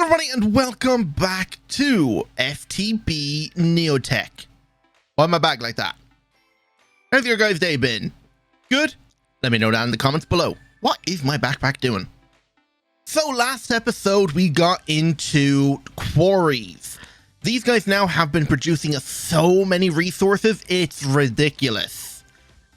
everybody, and welcome back to FTB Neotech. Why am I back like that? How's your guys' day been? Good? Let me know down in the comments below. What is my backpack doing? So last episode we got into quarries. These guys now have been producing us so many resources, it's ridiculous.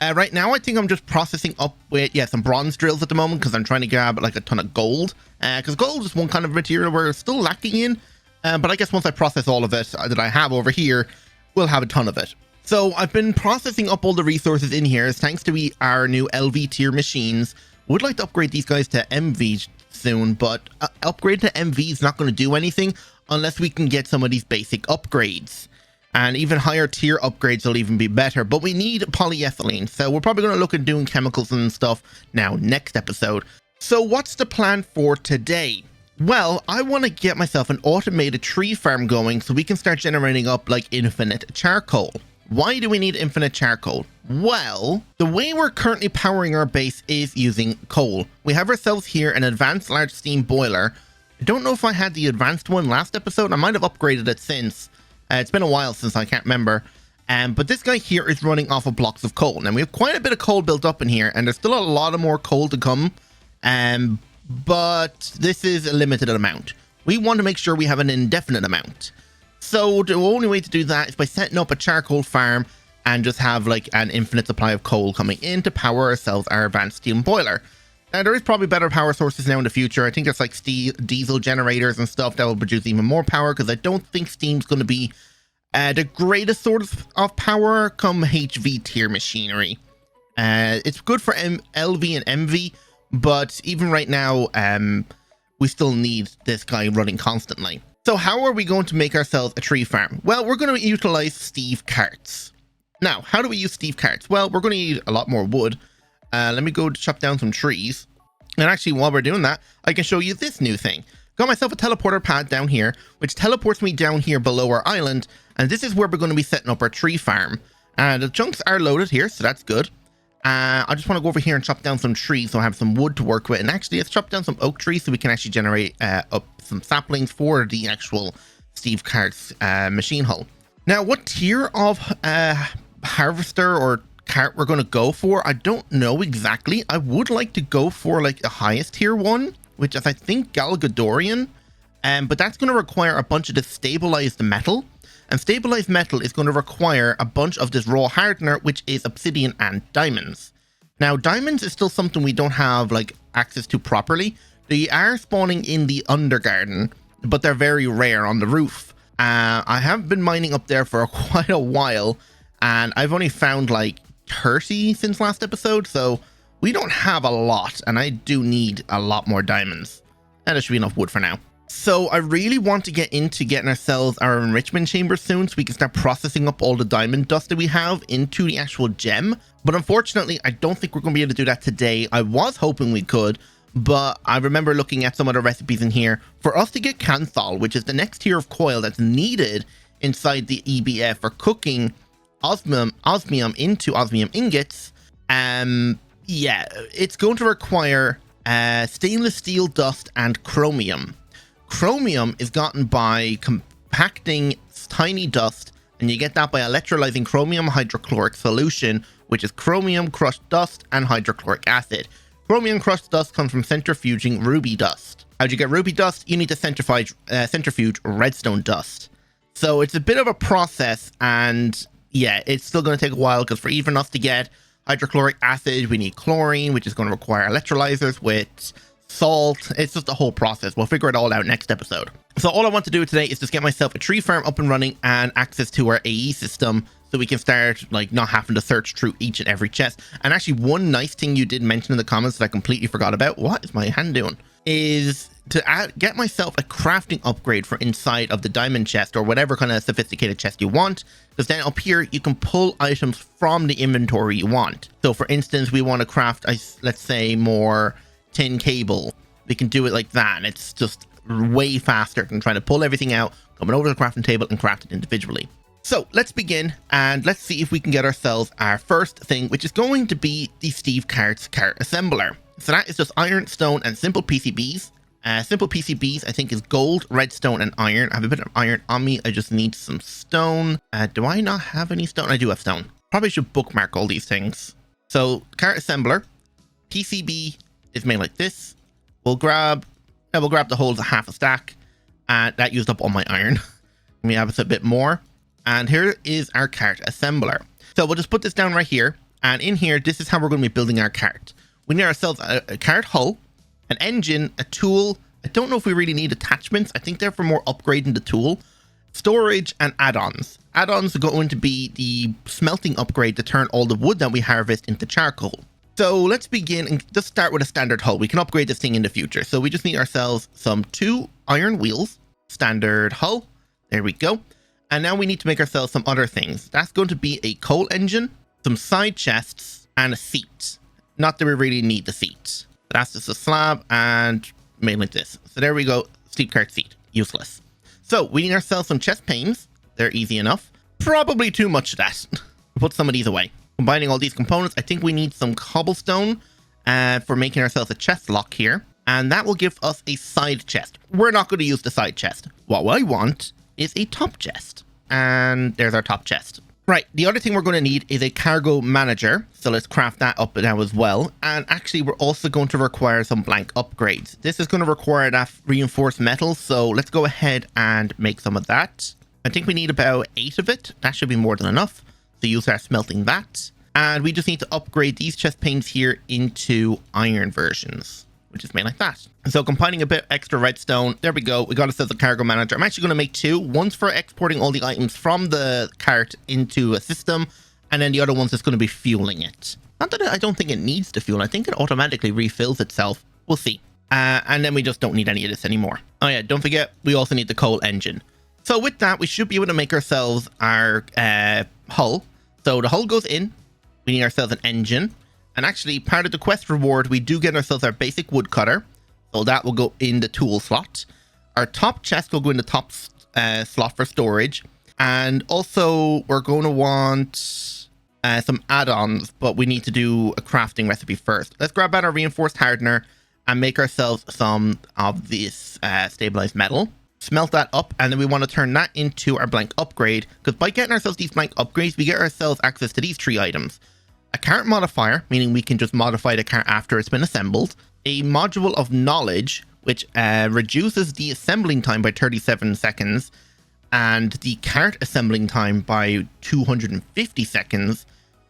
Right now I think I'm just processing up with some bronze drills at the moment because I'm trying to grab like a ton of gold. Because gold is one kind of material we're still lacking in. But I guess once I process all of it that I have over here, we'll have a ton of it. So I've been processing up all the resources in here thanks to our new LV tier machines. Would like to upgrade these guys to MV soon, but upgrade to MV is not going to do anything unless we can get some of these basic upgrades. And even higher tier upgrades will even be better, but we need polyethylene, so we're probably going to look at doing chemicals and stuff now next episode. So what's the plan for today? Well, I want to get myself an automated tree farm going so we can start generating up like infinite charcoal. Why do we need infinite charcoal? Well, the way we're currently powering our base is using coal. We have ourselves here an advanced large steam boiler. I don't know if I had the advanced one last episode. I might have upgraded it since. It's been a while since, I can't remember. But this guy here is running off of blocks of coal. Now, we have quite a bit of coal built up in here, and there's still a lot of more coal to come. But this is a limited amount. We want to make sure we have an indefinite amount. So the only way to do that is by setting up a charcoal farm and just have like an infinite supply of coal coming in to power ourselves our advanced steam boiler. Now, there is probably better power sources now in the future. I think there's like diesel generators and stuff that will produce even more power, because I don't think steam's going to be the greatest source of power come HV tier machinery. It's good for LV and MV, but even right now, we still need this guy running constantly. So how are we going to make ourselves a tree farm? Well, we're going to utilize Steve carts. Now, how do we use Steve carts? Well, we're going to need a lot more wood. Let me go chop down some trees. And actually, while we're doing that, I can show you this new thing. Got myself a teleporter pad down here, which teleports me down here below our island. And this is where we're going to be setting up our tree farm. The chunks are loaded here, so that's good. I just want to go over here and chop down some trees so I have some wood to work with. And actually, let's chop down some oak trees so we can actually generate up some saplings for the actual Steve Cart's machine hull. Now, what tier of harvester or cart we're going to go for, I don't know exactly. I would like to go for like the highest tier one, which is I think Galgadorian, but that's going to require a bunch of this stabilized metal, and stabilized metal is going to require a bunch of this raw hardener, which is obsidian and diamonds. Now, diamonds is still something we don't have like access to properly. They are spawning in the undergarden, but they're very rare on the roof. I have been mining up there for quite a while, and I've only found like 30 since last episode, so we don't have a lot, and I do need a lot more diamonds, and there should be enough wood for now. So I really want to get into getting ourselves our enrichment chamber soon so we can start processing up all the diamond dust that we have into the actual gem, but unfortunately I don't think we're going to be able to do that today. I was hoping we could, but I remember looking at some of the recipes in here. For us to get Canthal, which is the next tier of coil that's needed inside the EBF for cooking osmium into osmium ingots, it's going to require stainless steel dust and chromium. Chromium is gotten by compacting tiny dust, and you get that by electrolyzing chromium hydrochloric solution, which is chromium crushed dust and hydrochloric acid. Chromium crushed dust comes from centrifuging ruby dust. How'd you get ruby dust? You need to centrifuge redstone dust. So it's a bit of a process, and yeah, it's still going to take a while, because for even us to get hydrochloric acid, we need chlorine, which is going to require electrolyzers with salt. It's just a whole process. We'll figure it all out next episode. So all I want to do today is just get myself a tree farm up and running and access to our AE system so we can start like not having to search through each and every chest. And actually, one nice thing you did mention in the comments that I completely forgot about, what is my hand doing, is to get myself a crafting upgrade for inside of the diamond chest or whatever kind of sophisticated chest you want, because then up here you can pull items from the inventory you want. So for instance, we want to craft, let's say, more tin cable. We can do it like that, and it's just way faster than trying to pull everything out, coming over to the crafting table and craft it individually. So let's begin, and let's see if we can get ourselves our first thing, which is going to be the Steve Cart's cart assembler. So that is just iron, stone, and simple PCBs. Simple PCBs, I think, is gold, redstone, and iron. I have a bit of iron on me. I just need some stone. Do I not have any stone? I do have stone. Probably should bookmark all these things. So, cart assembler. PCB is made like this. We'll grab the whole half a stack. And that used up all my iron. We have a bit more. And here is our cart assembler. So we'll just put this down right here. And in here, this is how we're going to be building our cart. We need ourselves a cart hull, an engine, a tool. I don't know if we really need attachments. I think they're for more upgrading the tool. Storage and add-ons. Add-ons are going to be the smelting upgrade to turn all the wood that we harvest into charcoal. So let's begin and just start with a standard hull. We can upgrade this thing in the future. So we just need ourselves some 2 iron wheels, standard hull. There we go. And now we need to make ourselves some other things. That's going to be a coal engine, some side chests, and a seat. Not that we really need the seat. That's just a slab and made like this. So there we go. Steep cart seat. Useless. So we need ourselves some chest panes. They're easy enough. Probably too much of that. Put some of these away. Combining all these components, I think we need some cobblestone for making ourselves a chest lock here. And that will give us a side chest. We're not going to use the side chest. What I want is a top chest. And there's our top chest. Right, the other thing we're going to need is a cargo manager. So let's craft that up now as well. And actually, we're also going to require some blank upgrades. This is going to require that reinforced metal. So let's go ahead and make some of that. I think we need about 8 of it. That should be more than enough. So you start smelting that. And we just need to upgrade these chest panes here into iron versions, which is made like that. So combining a bit extra redstone, there we go. We got ourselves a cargo manager. I'm actually going to make 2. One's for exporting all the items from the cart into a system, and then the other one's just going to be fueling it. Not that I don't think it needs to fuel. I think it automatically refills itself. We'll see. And then we just don't need any of this anymore. Oh yeah, don't forget, we also need the coal engine. So with that, we should be able to make ourselves our hull. So the hull goes in. We need ourselves an engine. And actually, part of the quest reward, we do get ourselves our basic woodcutter. So that will go in the tool slot. Our top chest will go in the top slot for storage. And also, we're going to want some add-ons, but we need to do a crafting recipe first. Let's grab out our reinforced hardener and make ourselves some of this stabilized metal. Smelt that up, and then we want to turn that into our blank upgrade. Because by getting ourselves these blank upgrades, we get ourselves access to these 3 items. A cart modifier, meaning we can just modify the cart after it's been assembled. A module of knowledge, which reduces the assembling time by 37 seconds. And the cart assembling time by 250 seconds.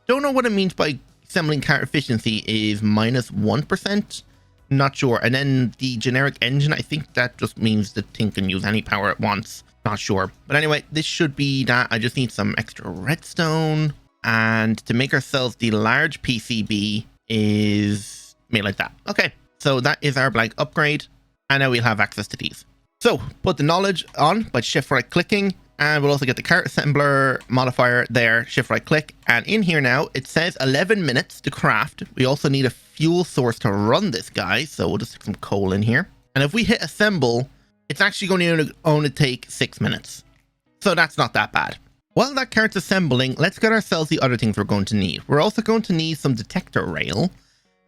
Don't know what it means by assembling cart efficiency is -1%. Not sure. And then the generic engine, I think that just means the thing can use any power it wants. Not sure. But anyway, this should be that. I just need some extra redstone. And to make ourselves the large PCB is made like that. Okay, so that is our blank upgrade. And now we'll have access to these. So put the knowledge on by shift right clicking. And we'll also get the cart assembler modifier there, shift right click. And in here now, it says 11 minutes to craft. We also need a fuel source to run this guy. So we'll just stick some coal in here. And if we hit assemble, it's actually going to only take 6 minutes. So that's not that bad. While that cart's assembling, let's get ourselves the other things we're going to need. We're also going to need some detector rail.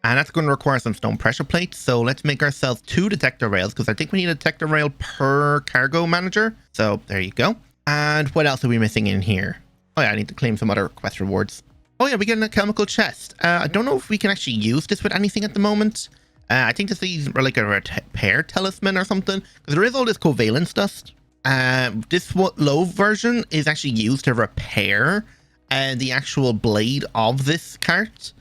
And that's going to require some stone pressure plates. So let's make ourselves 2 detector rails, because I think we need a detector rail per cargo manager. So there you go. And what else are we missing in here? Oh yeah, I need to claim some other quest rewards. Oh yeah, we get a chemical chest. I don't know if we can actually use this with anything at the moment. I think this is like a repair talisman or something, because there is all this covalence dust. This low version is actually used to repair the actual blade of this cart.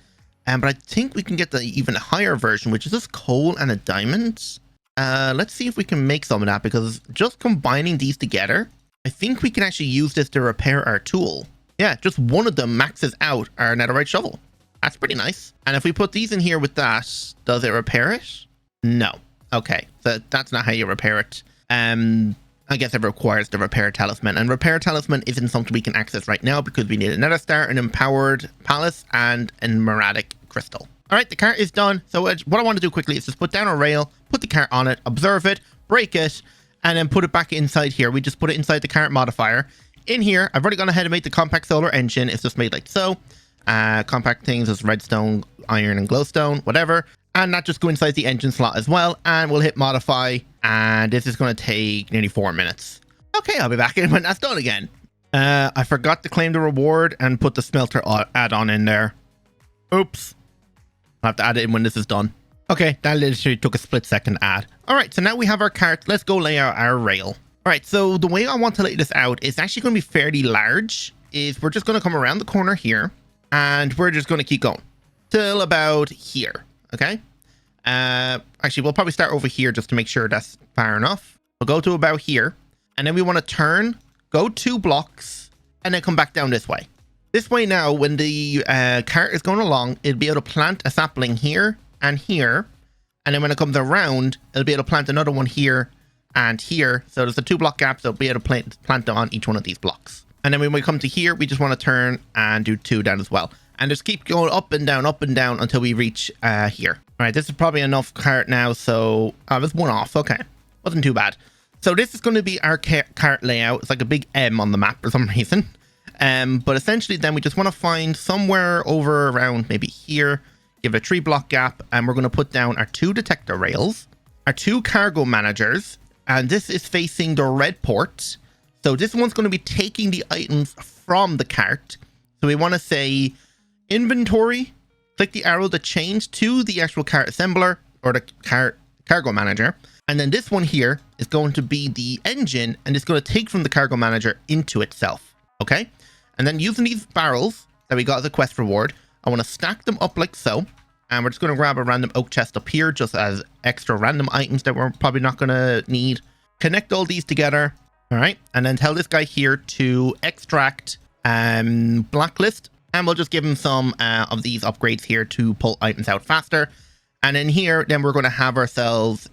But I think we can get the even higher version, which is just coal and a diamond. Let's see if we can make some of that, because just combining these together, I think we can actually use this to repair our tool. Yeah, just one of them maxes out our netherite shovel. That's pretty nice. And if we put these in here with that, does it repair it? No. Okay, so that's not how you repair it. I guess it requires the repair talisman. And repair talisman isn't something we can access right now because we need a nether star, an empowered palace, and a meratic crystal. All right, the cart is done. So what I want to do quickly is just put down a rail, put the cart on it, observe it, break it, and then put it back inside here. We just put it inside the cart modifier. In here, I've already gone ahead and made the compact solar engine. It's just made like so. Compact things is redstone, iron, and glowstone, whatever. And that just go inside the engine slot as well. And we'll hit modify. And this is going to take nearly 4 minutes. Okay, I'll be back in when that's done again. I forgot to claim the reward and put the smelter add-on in there. Oops. I'll have to add it in when this is done. Okay, that literally took a split second to add. All right, so now we have our cart. Let's go lay out our rail. All right, so the way I want to lay this out is actually going to be fairly large. We're just going to come around the corner here. And we're just going to keep going till about here. Okay. Actually, we'll probably start over here just to make sure that's far enough. We'll go to about here. And then we want to turn, go 2 blocks, and then come back down this way. This way now, when the cart is going along, it'll be able to plant a sapling here and here. And then when it comes around, it'll be able to plant another one here and here. So there's a 2 block gap, so it'll be able to plant on each one of these blocks. And then when we come to here, we just want to turn and do 2 down as well. And just keep going up and down until we reach here. All right, this is probably enough cart now. So there's 1 off. Okay, wasn't too bad. So this is going to be our cart layout. It's like a big M on the map for some reason. But essentially then we just want to find somewhere over around maybe here, give it a 3 block gap, and we're going to put down our 2 detector rails, our 2 cargo managers, and this is facing the red port. So this one's going to be taking the items from the cart. So we want to say inventory, click the arrow to change to the actual cart assembler or the cargo manager. And then this one here is going to be the engine, and it's going to take from the cargo manager into itself. Okay. And then using these barrels that we got as a quest reward, I want to stack them up like so. And we're just going to grab a random oak chest up here just as extra random items that we're probably not going to need. Connect all these together. All right. And then tell this guy here to extract blacklist. And we'll just give him some of these upgrades here to pull items out faster. And in here, then we're going to have ourselves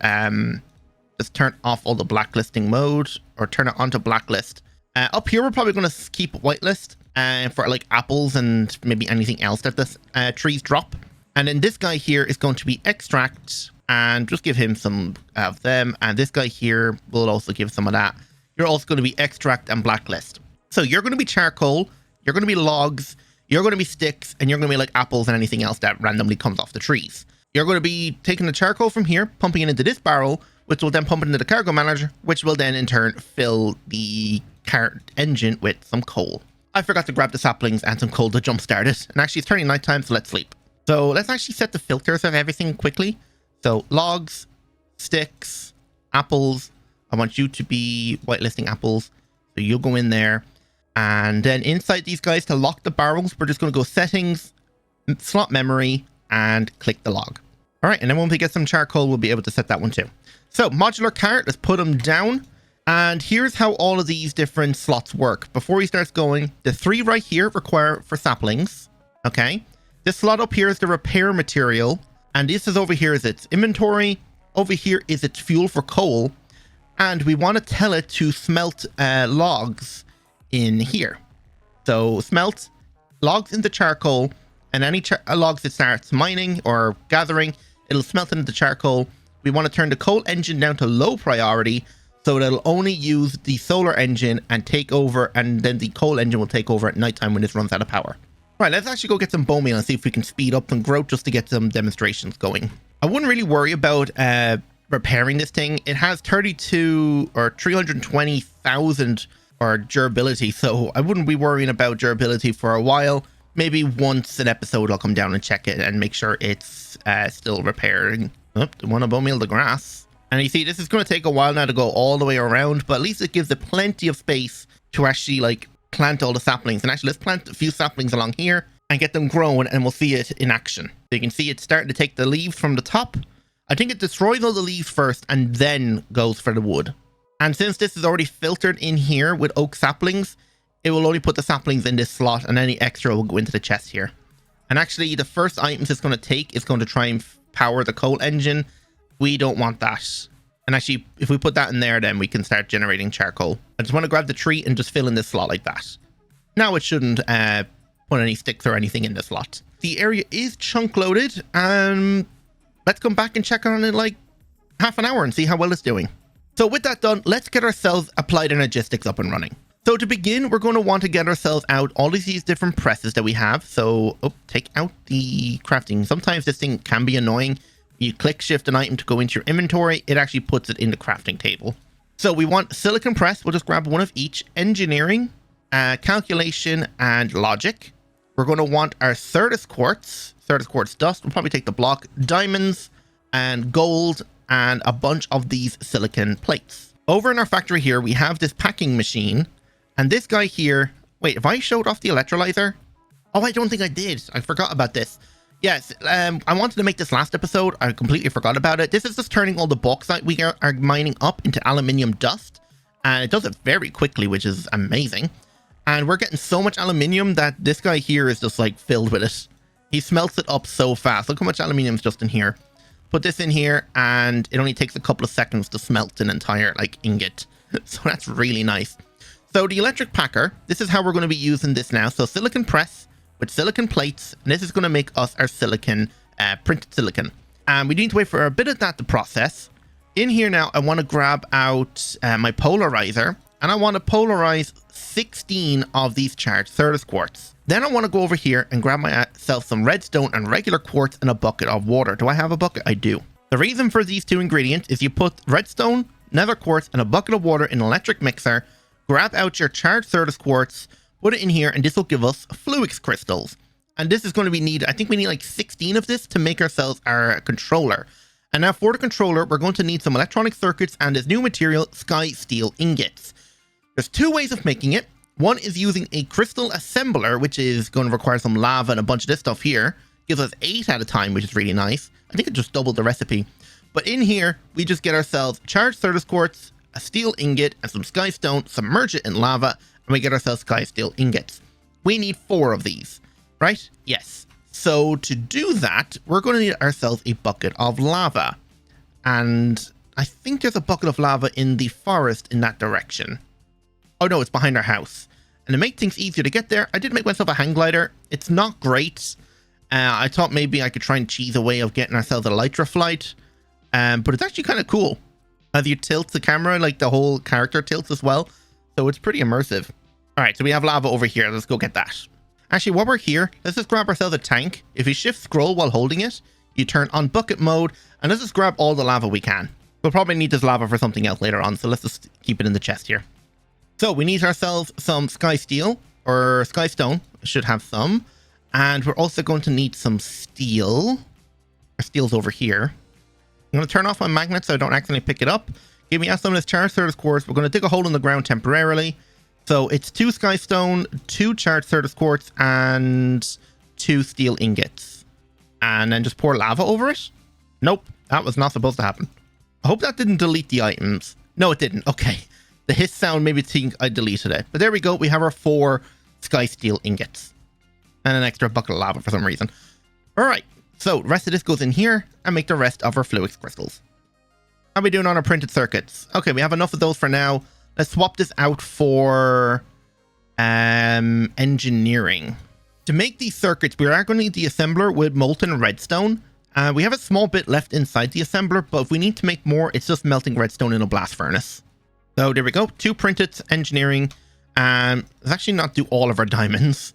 just turn off all the blacklisting mode or turn it onto blacklist. Up here, we're probably going to keep whitelist for like apples and maybe anything else that the trees drop. And then this guy here is going to be extract and just give him some of them. And this guy here will also give some of that. You're also going to be extract and blacklist. So you're going to be charcoal, you're going to be logs, you're going to be sticks, and you're going to be like apples and anything else that randomly comes off the trees. You're going to be taking the charcoal from here, pumping it into this barrel, which will then pump it into the cargo manager, which will then in turn fill the cart engine with some coal. I forgot to grab the saplings and some coal to jumpstart it. And actually it's turning nighttime, so let's sleep. So let's actually set the filters of everything quickly. So logs, sticks, apples. I want you to be whitelisting apples. So you'll go in there. And then inside these guys to lock the barrels, we're just going to go settings, slot memory, and click the log. All right, and then when we get some charcoal, we'll be able to set that one too. So modular cart, let's put them down. And here's how all of these different slots work. Before he starts going, the 3 right here require for saplings. Okay. This slot up here is the repair material. And this is over here is its inventory. Over here is its fuel for coal. And we want to tell it to smelt logs in here. So smelt logs into charcoal, and any logs it starts mining or gathering, it'll smelt into charcoal. We want to turn the coal engine down to low priority so that it'll only use the solar engine and take over, and then the coal engine will take over at nighttime when this runs out of power. Right, let's actually go get some bone meal and see if we can speed up some growth just to get some demonstrations going. I wouldn't really worry about repairing this thing. It has 32 or 320,000 or durability, so I wouldn't be worrying about durability for a while. Maybe once an episode I'll come down and check it and make sure it's still repairing. Oh, don't want to bone meal the grass. And you see, this is going to take a while now to go all the way around, but at least it gives it plenty of space to actually like plant all the saplings. And actually, let's plant a few saplings along here and get them grown, and we'll see it in action. So you can see it's starting to take the leaves from the top. I think it destroys all the leaves first and then goes for the wood. And since this is already filtered in here with oak saplings, it will only put the saplings in this slot, and any extra will go into the chest here. And actually, the first items it's going to take is going to try and power the coal engine. We don't want that. And actually, if we put that in there, then we can start generating charcoal. I just want to grab the tree and just fill in this slot like that. Now it shouldn't put any sticks or anything in the slot. The area is chunk loaded. Let's come back and check on it in like half an hour and see how well it's doing. So with that done, let's get ourselves applied energistics up and running. So to begin, we're going to want to get ourselves out all of these different presses that we have. So take out the crafting. Sometimes this thing can be annoying You click shift an item to go into your inventory. It actually puts it in the crafting table. So we want silicon press. We'll just grab one of each. Engineering, calculation, and logic. We're going to want our Certus quartz dust. We'll probably take the block, diamonds, and gold, and a bunch of these silicon plates. Over in our factory here, we have this packing machine, and this guy here. Wait, have I showed off the electrolyzer? Oh, I don't think I did. I forgot about this. Yes, I wanted to make this last episode. I completely forgot about it. This is just turning all the bauxite we are mining up into aluminium dust, and it does it very quickly, which is amazing. And we're getting so much aluminium that this guy here is just like filled with it. He smelts it up so fast. Look how much aluminium is just in here. Put this in here, and it only takes a couple of seconds to smelt an entire like ingot. So that's really nice. So the electric packer, this is how we're going to be using this now. So silicon press with silicon plates, and this is going to make us our silicon, printed silicon. And we need to wait for a bit of that to process. In here now, I want to grab out my polarizer, and I want to polarize 16 of these charged Certus quartz. Then I want to go over here and grab myself some redstone and regular quartz and a bucket of water. Do I have a bucket? I do. The reason for these two ingredients is you put redstone, nether quartz, and a bucket of water in an electric mixer, grab out your charged Certus quartz, put it in here, and this will give us fluix crystals. And this is going to be needed. I think we need like 16 of this to make ourselves our controller. And now for the controller, we're going to need some electronic circuits and this new material, sky steel ingots. There's two ways of making it. One is using a crystal assembler, which is going to require some lava and a bunch of this stuff here. Gives us 8 at a time, which is really nice. I think it just doubled the recipe. But in here, we just get ourselves charged Certus quartz, a steel ingot, and some sky stone, submerge it in lava, and we get ourselves sky steel ingots. We need 4 of these, right? Yes. So to do that, we're going to need ourselves a bucket of lava. And I think there's a bucket of lava in the forest in that direction. Oh no, it's behind our house. And to make things easier to get there, I did make myself a hang glider. It's not great. I thought maybe I could try and cheese a way of getting ourselves a Elytra flight. But it's actually kind of cool. As you tilt the camera, like the whole character tilts as well. So it's pretty immersive. All right, so we have lava over here. Let's go get that. Actually, while we're here, let's just grab ourselves a tank. If you shift scroll while holding it, you turn on bucket mode, and let's just grab all the lava we can. We'll probably need this lava for something else later on, so let's just keep it in the chest here. So we need ourselves some sky steel, or sky stone. Should have some. And we're also going to need some steel. Our steel's over here. I'm going to turn off my magnet so I don't accidentally pick it up. Give me some of this charged Certus quartz. We're going to dig a hole in the ground temporarily. So it's 2 sky stone, 2 charged Certus quartz, and 2 steel ingots. And then just pour lava over it? Nope, that was not supposed to happen. I hope that didn't delete the items. No, it didn't. Okay. The hiss sound made me think I deleted it. But there we go. We have our 4 sky steel ingots. And an extra bucket of lava for some reason. All right. So the rest of this goes in here and make the rest of our fluix crystals. How are we doing on our printed circuits? Okay, we have enough of those for now. Let's swap this out for engineering. To make these circuits, we are going to need the assembler with molten redstone. We have a small bit left inside the assembler, but if we need to make more, it's just melting redstone in a blast furnace. So there we go. 2 printed engineering. Let's actually not do all of our diamonds.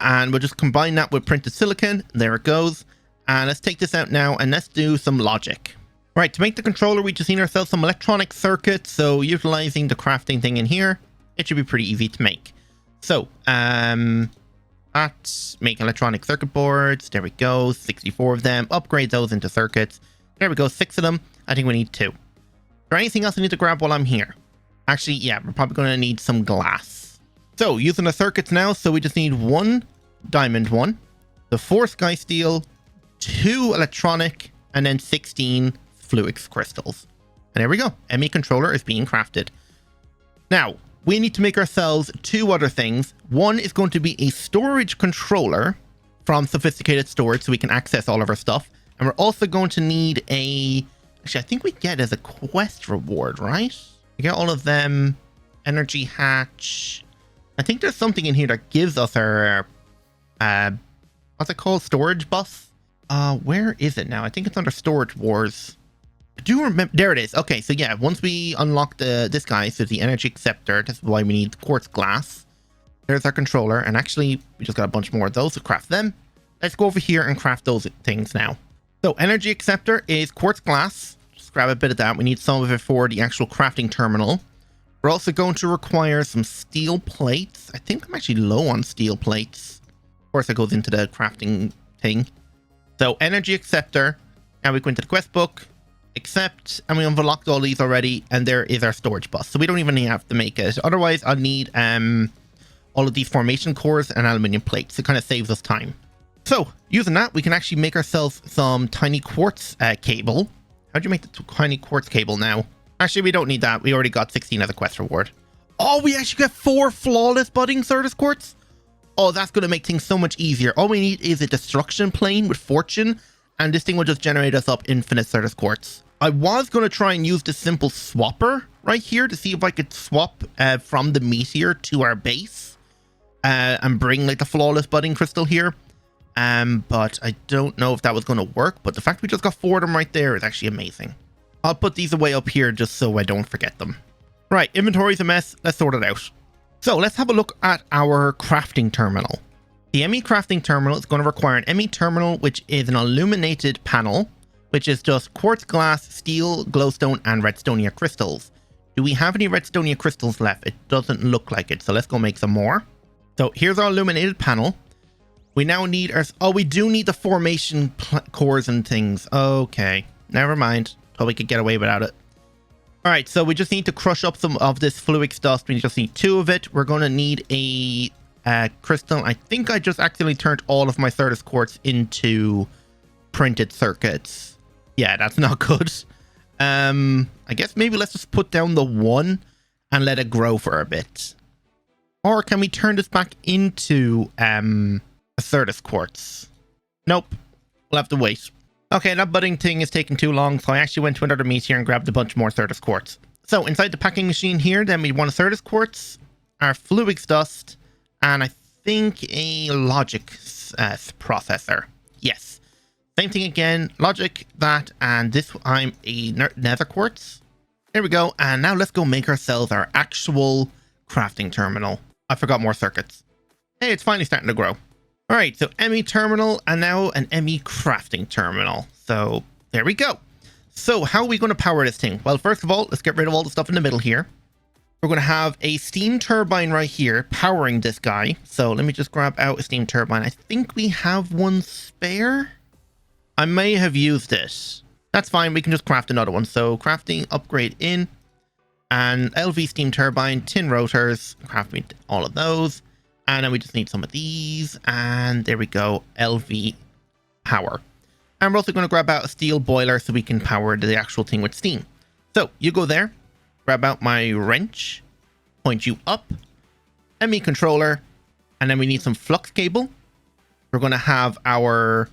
And we'll just combine that with printed silicon. There it goes. And let's take this out now and let's do some logic. Right, to make the controller, we just need ourselves some electronic circuits. So utilizing the crafting thing in here, it should be pretty easy to make. So, let's make electronic circuit boards. There we go, 64 of them. Upgrade those into circuits. There we go, 6 of them. I think we need 2. Is there anything else I need to grab while I'm here? Actually, yeah, we're probably going to need some glass. So, using the circuits now, so we just need 1 diamond one, the 4 sky steel, 2 electronic, and then 16 fluix crystals. And there we go. ME controller is being crafted. Now, we need to make ourselves 2 other things. One is going to be a storage controller from sophisticated storage so we can access all of our stuff. And we're also going to need a... Actually, I think we get as a quest reward, right? We get all of them. Energy hatch. I think there's something in here that gives us our... what's it called? Storage bus? Where is it now? I think it's under Storage Wars. I do remember. There it is. Okay, so yeah, once we unlock this guy, so the energy acceptor, that's why we need quartz glass. There's our controller, and actually, we just got a bunch more of those to craft them. Let's go over here and craft those things now. So energy acceptor is quartz glass. Just grab a bit of that. We need some of it for the actual crafting terminal. We're also going to require some steel plates. I think I'm actually low on steel plates. Of course, it goes into the crafting thing. So energy acceptor. Now we go into the quest book, accept, and we unlocked all these already. And there is our storage bus. So we don't even have to make it. Otherwise, I'll need all of these formation cores and aluminium plates. It kind of saves us time. So using that, we can actually make ourselves some tiny quartz cable. How'd you make the tiny quartz cable now? Actually, we don't need that. We already got 16 as a quest reward. Oh, we actually got 4 flawless budding Certus quartz. Oh, that's going to make things so much easier. All we need is a destruction plane with fortune, and this thing will just generate us up infinite Certus quartz. I was going to try and use the simple swapper right here to see if I could swap from the meteor to our base and bring like the flawless budding crystal here. But I don't know if that was going to work. But the fact we just got 4 of them right there is actually amazing. I'll put these away up here just so I don't forget them. Right, inventory's a mess. Let's sort it out. So let's have a look at our crafting terminal. The ME crafting terminal is going to require an ME terminal, which is an illuminated panel, which is just quartz glass, steel, glowstone, and redstonia crystals. Do we have any redstonia crystals left? It doesn't look like it. So let's go make some more. So here's our illuminated panel. We now need our... Oh, we do need the formation cores and things. Okay, never mind. Thought we could get away without it. All right, so we just need to crush up some of this fluix dust. We just need 2 of it. We're going to need a crystal. I think I just accidentally turned all of my Certus quartz into printed circuits. Yeah, that's not good. I guess maybe let's just put down the 1 and let it grow for a bit. Or can we turn this back into a Certus quartz? Nope. We'll have to wait. Okay, that budding thing is taking too long, so I actually went to another meteor and grabbed a bunch more Certus quartz. So inside the packing machine here, then we want a Certus quartz, our fluix dust, and I think a logic processor. Yes. Same thing again, logic, that, and this I'm a nether quartz. There we go, and now let's go make ourselves our actual crafting terminal. I forgot more circuits. Hey, it's finally starting to grow. All right, so ME terminal and now an ME crafting terminal. So there we go. So how are we going to power this thing? Well, first of all, let's get rid of all the stuff in the middle here. We're going to have a steam turbine right here powering this guy. So let me just grab out a steam turbine. I think we have one spare. I may have used it. That's fine. We can just craft another one. So crafting upgrade in and LV steam turbine, tin rotors, craft me all of those. And then we just need some of these. And there we go. LV power. And we're also going to grab out a steel boiler so we can power the actual thing with steam. So you go there, grab out my wrench, point you up, ME controller, and then we need some flux cable. We're going to have our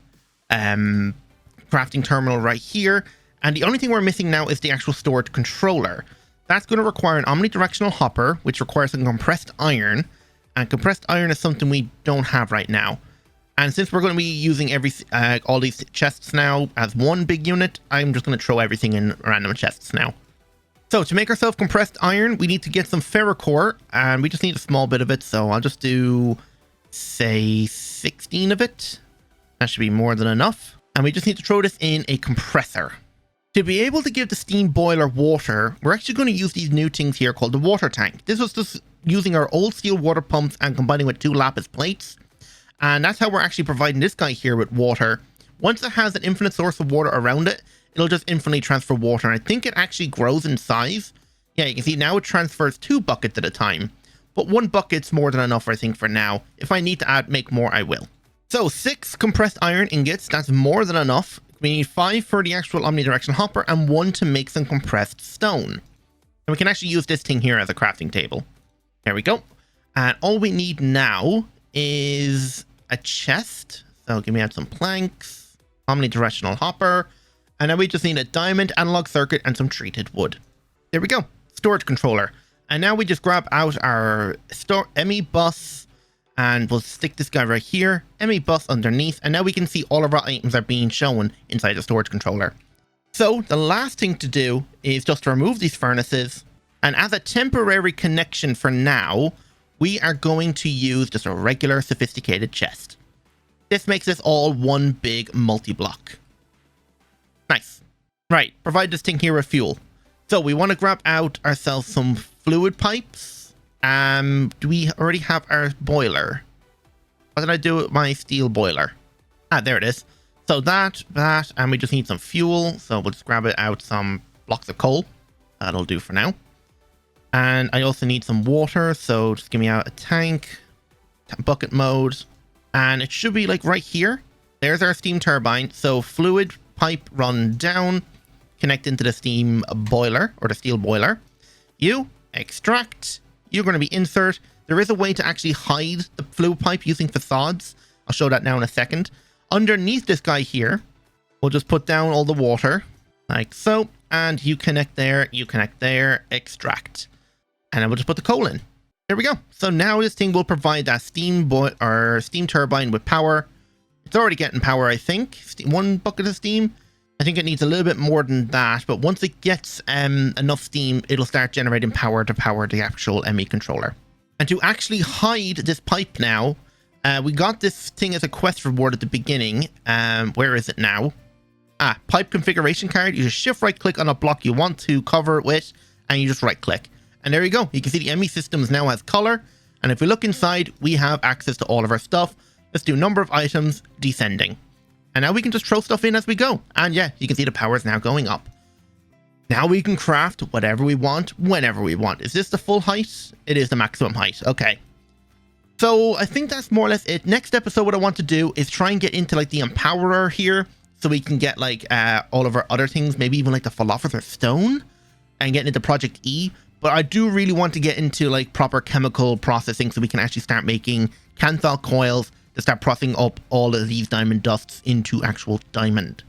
crafting terminal right here. And the only thing we're missing now is the actual storage controller. That's going to require an omnidirectional hopper, which requires some compressed iron. And compressed iron is something we don't have right now. And since we're going to be using all these chests now as one big unit, I'm just going to throw everything in random chests now. So to make ourselves compressed iron, we need to get some ferrocore, and we just need a small bit of it. So I'll just do, say, 16 of it. That should be more than enough. And we just need to throw this in a compressor. To be able to give the steam boiler water, we're actually going to use these new things here called the water tank. This was just using our old steel water pumps and combining with 2 lapis plates. And that's how we're actually providing this guy here with water. Once it has an infinite source of water around it, it'll just infinitely transfer water. And I think it actually grows in size. Yeah, you can see now it transfers 2 buckets at a time. But 1 bucket's more than enough, I think, for now. If I need to make more, I will. So 6 compressed iron ingots, that's more than enough. We need 5 for the actual omnidirectional hopper and 1 to make some compressed stone. And we can actually use this thing here as a crafting table. There we go. And all we need now is a chest. So give me out some planks, omnidirectional hopper, and then we just need a diamond analog circuit and some treated wood. There we go. Storage controller. And now we just grab out our ME bus and we'll stick this guy right here, ME bus underneath, and now we can see all of our items are being shown inside the storage controller. So the last thing to do is just to remove these furnaces, and as a temporary connection for now, we are going to use just a regular sophisticated chest. This makes this all one big multi-block. Nice. Right, provide this thing here with fuel. So we want to grab out ourselves some fluid pipes. Do we already have our boiler? What did I do with my steel boiler? Ah, there it is. So that, and we just need some fuel. So we'll just grab it out some blocks of coal. That'll do for now. And I also need some water. So just give me out a tank, bucket mode. And it should be like right here. There's our steam turbine. So fluid pipe run down, connect into the steam boiler or the steel boiler. You extract. You're going to be insert. There is a way to actually hide the fluid pipe using facades. I'll show that now in a second. Underneath this guy here, we'll just put down all the water like so. And you connect there, extract. And then we'll just put the coal in. There we go. So now this thing will provide that steam turbine with power. It's already getting power, I think. One bucket of steam. I think it needs a little bit more than that, but once it gets enough steam, it'll start generating power to power the actual ME controller. And to actually hide this pipe now, we got this thing as a quest reward at the beginning. Where is it now? Pipe configuration card. You just shift right click on a block you want to cover it with, and you just right click. And there you go. You can see the ME systems now has color. And if we look inside, we have access to all of our stuff. Let's do number of items descending. And now we can just throw stuff in as we go. And yeah, you can see the power is now going up. Now we can craft whatever we want, whenever we want. Is this the full height? It is the maximum height. Okay. So I think that's more or less it. Next episode, what I want to do is try and get into like the Empowerer here. So we can get like all of our other things, maybe even like the Philosopher's Stone and get into Project E. But I do really want to get into like proper chemical processing so we can actually start making Kanthal coils to start processing up all of these diamond dusts into actual diamond.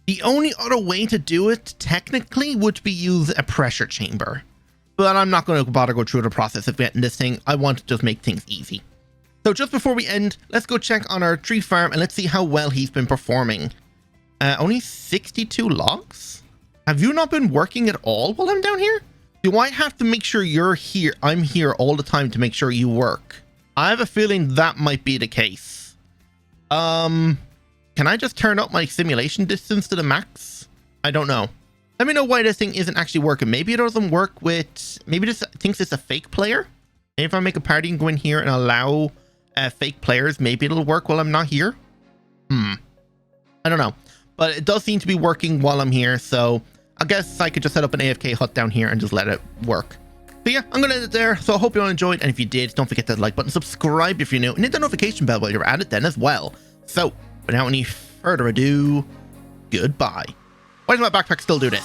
The only other way to do it technically would be use a pressure chamber. But I'm not going to bother go through the process of getting this thing. I want to just make things easy. So just before we end, let's go check on our tree farm and let's see how well he's been performing. Only 62 logs? Have you not been working at all while I'm down here? Do I have to make sure you're here? I'm here all the time to make sure you work. I have a feeling that might be the case. Can I just turn up my simulation distance to the max? I don't know. Let me know why this thing isn't actually working. Maybe it doesn't work with... Maybe this thinks it's a fake player. Maybe if I make a party and go in here and allow fake players, maybe it'll work while I'm not here. I don't know. But it does seem to be working while I'm here, so I guess I could just set up an AFK hut down here and just let it work. So yeah, I'm going to end it there. So I hope you all enjoyed. And if you did, don't forget that like button, subscribe if you're new, and hit the notification bell while you're at it then as well. So without any further ado, goodbye. Why does my backpack still do this?